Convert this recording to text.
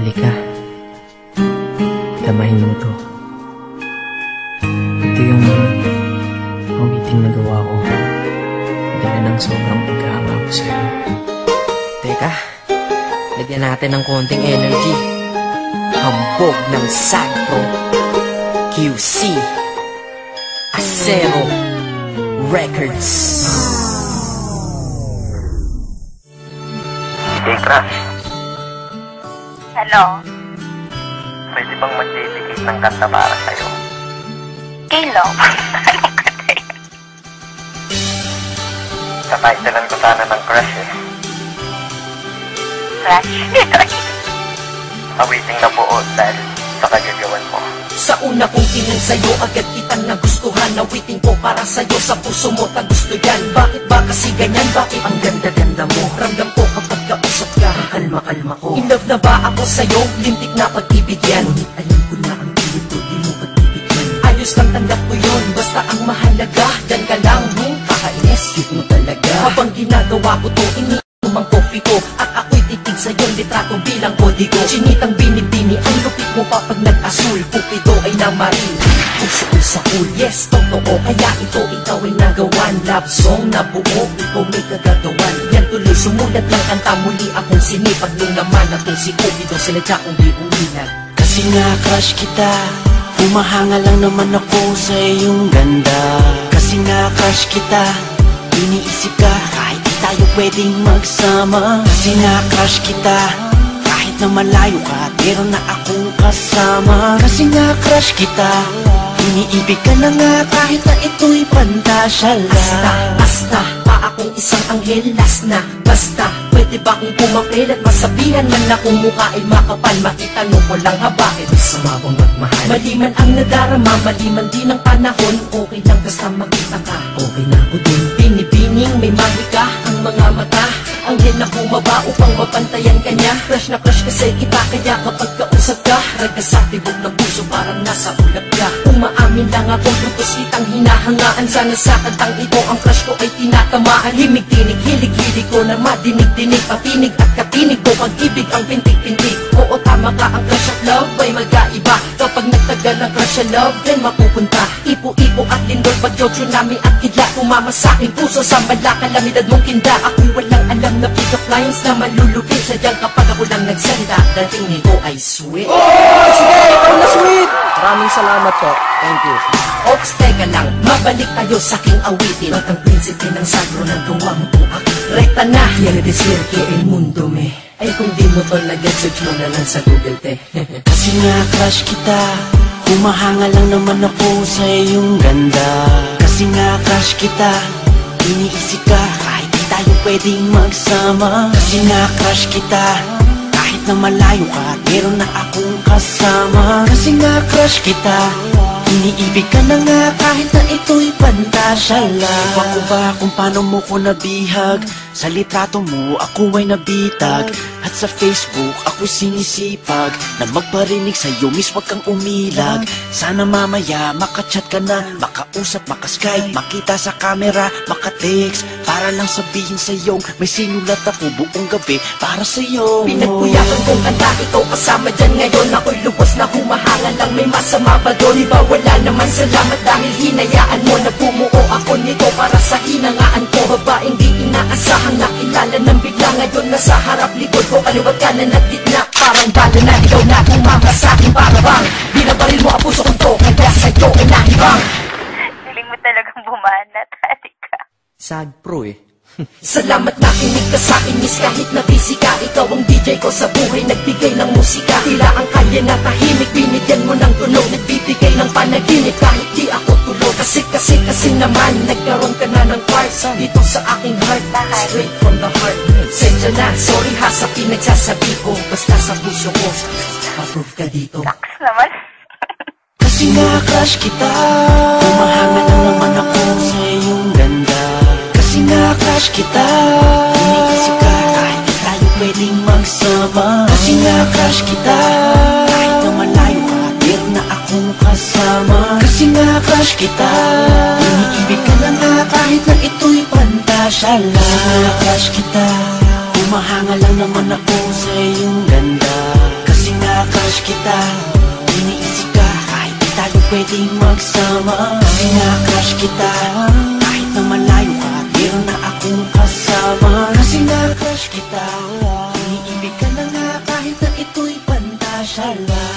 Halika, damahin mo to. Ito yung awiting nagawa ko dahil ng sobrang pagkahanga ko sa'yo. Teka, lagyan natin ng konting energy. Hambog ng Sagpro QC Acero Records. Hey, Crush. Hello? Pwede bang mag-dedicate ng kanta para sa'yo? Kailan? Anong kanta yun? Tataytalan ko sana ng Crush eh. Crush? Awiting na buo dahil sa kagagawan mo. Sa una kong tingin sa'yo, agad kitang nagustuhan. Nawiting ko para sa'yo, sa puso mo ta gusto yan. Bakit ba kasi ganyan? Bakit ang ganda-ganda mo? Ramdam ko kapag kausap ka, kalma-kalma ko. In love na ba ako sa'yo? Lintik na pag-ibig yan. Ngunit alam ko na ang pilit ko, di mo pagbibigyan. Ayos lang tanggap ko yun, basta ang mahalaga dyan ka lang, kakainis, cute mo talaga. Habang ginagawa ko to, iniinom ang coffee ko, at ako'y titig sa'yo, litrato bilang kodigo. Chinitang binibini, ang lupit mo pa pag nag-asul. Pupido ay namaril, puso ko sa cool. Yes, totoo, kaya ito ikaw ay nagawan. Love song na buo, ikaw may kagagawan. Yan tuloy sumulat ng kanta, muli akong sinipag. Nung naman atong si Cupido, sinadya kong di umilag. Kasi nga crush kita, humahanga lang naman ako sa iyong ganda. Kasi nga crush kita, iniisip ka kahit di tayo pwedeng magsama. Kasi nga crush kita, kahit na malayo ka, meron na akong kasama. Kasi nga crush kita, iniibig ka na nga kahit na ito'y pantasya lang. Basta, pa akong isang anghel, last na. Basta, pwede ba kong pumapel at masabihan man na kung mukha ay makapal? Makitanong ko lang ha, bakit sama kong magmahal? Mali man ang nadarama, mali man din ang panahon. Okay lang basta makita ka, okay na ako din. Binibining may mahika ang mga mata, anghel na bumaba upang mapantayan ka niya. Crush na crush kasi kita, kaya kapag kausap ka, raga sa tibok ng puso parang nasa ulap ka. Umaamin lang akong putos kitang hinahangaan. Sana sa kantang ito ang crush ko ay tinatamaan. Himig-tinig, hilig-hilig ko na madinig-dinig, patinig at katinig ko pag-ibig ang pintig-pintig. Oo, tama ka, ang crush at love ay mag-aiba. Kapag nagtagal ang crush at love, then mapupunta. Ipo-ipo at lindol, bagyo, tsunami at kidla. Tumama sa aking puso sa malakalamidad mong kinda. Ako'y walang alam na pick-up lines na malulupit. Sadyang kapag ako lang nagsalita, dating nito ay sweet. Sige, ikaw na sweet! Maraming salamat po. Thank you. Ops, teka lang, mabalik tayo sa aking awitin. At ang prinsipe ng sagro ng gawa mo po ako. Rekta na, yan desir que el mundo me. Ay kung di mo to nag-search mo na lang sa Google, te. Kasi nga crush kita, humahanga lang naman ako sa iyong ganda. Kasi nga crush kita, iniisip ka kahit di tayo pwedeng magsama. Kasi nga crush kita, kahit na malayo ka, meron na akong kasama. Kasi nga crush kita, iniibig ka na nga kahit na ito'y pantasya lang. Iwan ko ba kung paano mo ko nabihag? Sa litrato mo ako ay nabitag, at sa Facebook ako'y sinisipag na magparinig sa'yo, miss wag kang umilag. Sana mamaya makachat ka na, makausap, makaskype, makita sa camera, makatext, para lang sabihin sa'yo may sinulat ako buong gabi para sa'yo. Pinagkuyakan kong kanta, ikaw kasama dyan ngayon. Ako'y lubos na humahanga lang, may masama ba doon? Iba wala naman, salamat dahil hinayaan mo na bumuo ako nito para sa hinangaan ko. Babaeng di inaasahang nakilala ng bigla, ngayon nasa harap likod ko, kaliwat kanan at gitna. Parang bala na ikaw na kumama sa akin, para bang binabaril mo ang puso kong to, kaya sa'yo ay nahibang. Galing mo talagang bumanat, halika. Sagpro eh. Salamat na kinig ka sa akin, miss, kahit na busy ka. Ikaw ang DJ ko sa buhay, nagbigay ng musika. Tila ang kalye na tahimik, binigyan mo ng tunog, nagbibigay ng panaginip kahit di ako tulog. Kasi naman, nagkaroon ka na ng part dito sa aking heart, straight from the heart. Sensya na, sorry ha sa pinagsasabi ko, basta sa puso ko, approve ka dito. Saks naman. Kasi nga crush kita, humahanga lang naman ako sa iyong ganda. Kasi nga crush kita, iniisip ka kahit di tayo pwedeng magsama. Kasi nga crush kita, kahit na malayo ka, meron na akong kasama. Kasi nga crush kita, iniibig ka na nga kahit na ito'y pantasya lang. Kasi nga crush kita, humahanga lang naman ako sa iyong ganda. Kasi nga crush kita, iniisip ka kahit di tayo pwedeng magsama. Kasi nga crush kita, kahit na malayo ka, meron na akong kasama. Kasi nga crush kita, iniibig ka na nga kahit na ito'y pantasya lang.